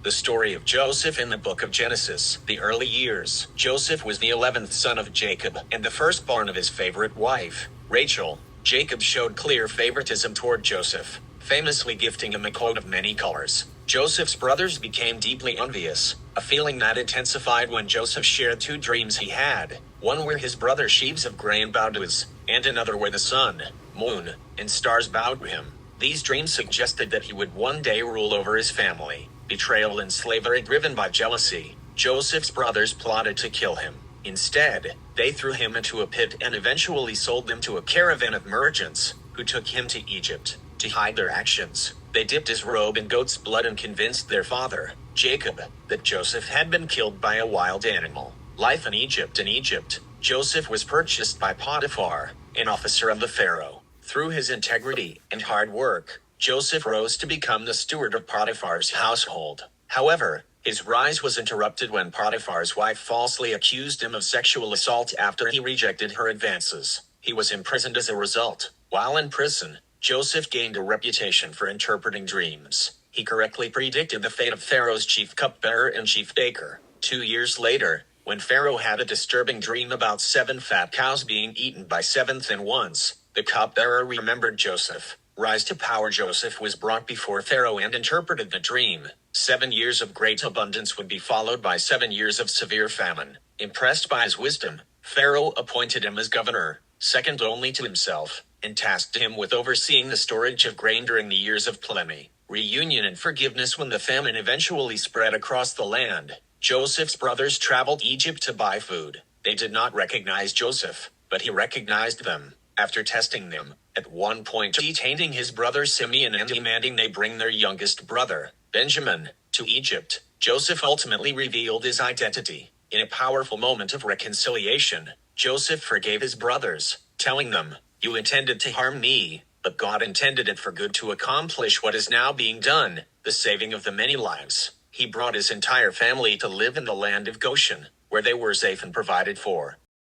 The story of Joseph in the book of Genesis. The early years. Joseph was the 11th son of Jacob, and the firstborn of his favorite wife, Rachel. Jacob showed clear favoritism toward Joseph, famously gifting him a coat of many colors. Joseph's brothers became deeply envious, a feeling that intensified when Joseph shared two dreams he had, one where his brother sheaves of grain bowed to his, and another where the sun, moon, and stars bowed to him. These dreams suggested that he would one day rule over his family. Betrayal and slavery driven by jealousy, Joseph's brothers plotted to kill him. Instead, they threw him into a pit and eventually sold him to a caravan of merchants, who took him to Egypt. To hide their actions, they dipped his robe in goat's blood and convinced their father, Jacob, that Joseph had been killed by a wild animal. Life in Egypt. In Egypt, Joseph was purchased by Potiphar, an officer of the Pharaoh. Through his integrity and hard work, Joseph rose to become the steward of Potiphar's household. However, his rise was interrupted when Potiphar's wife falsely accused him of sexual assault after he rejected her advances. He was imprisoned as a result. While in prison, Joseph gained a reputation for interpreting dreams. He correctly predicted the fate of Pharaoh's chief cupbearer and chief baker. 2 years later, when Pharaoh had a disturbing dream about 7 fat cows being eaten by 7th and ones, the cupbearer remembered Joseph. Rise to power. Joseph was brought before Pharaoh and interpreted the dream. 7 years of great abundance would be followed by 7 years of severe famine. Impressed by his wisdom, Pharaoh appointed him as governor, second only to himself, and tasked him with overseeing the storage of grain during the years of plenty, reunion and forgiveness. When the famine eventually spread across the land, Joseph's brothers traveled to Egypt to buy food. They did not recognize Joseph, but he recognized them. After testing them, at one point detaining his brother Simeon and demanding they bring their youngest brother, Benjamin, to Egypt, Joseph ultimately revealed his identity. In a powerful moment of reconciliation, Joseph forgave his brothers, telling them, "You intended to harm me, but God intended it for good to accomplish what is now being done, the saving of the many lives." He brought his entire family to live in the land of Goshen, where they were safe and provided for.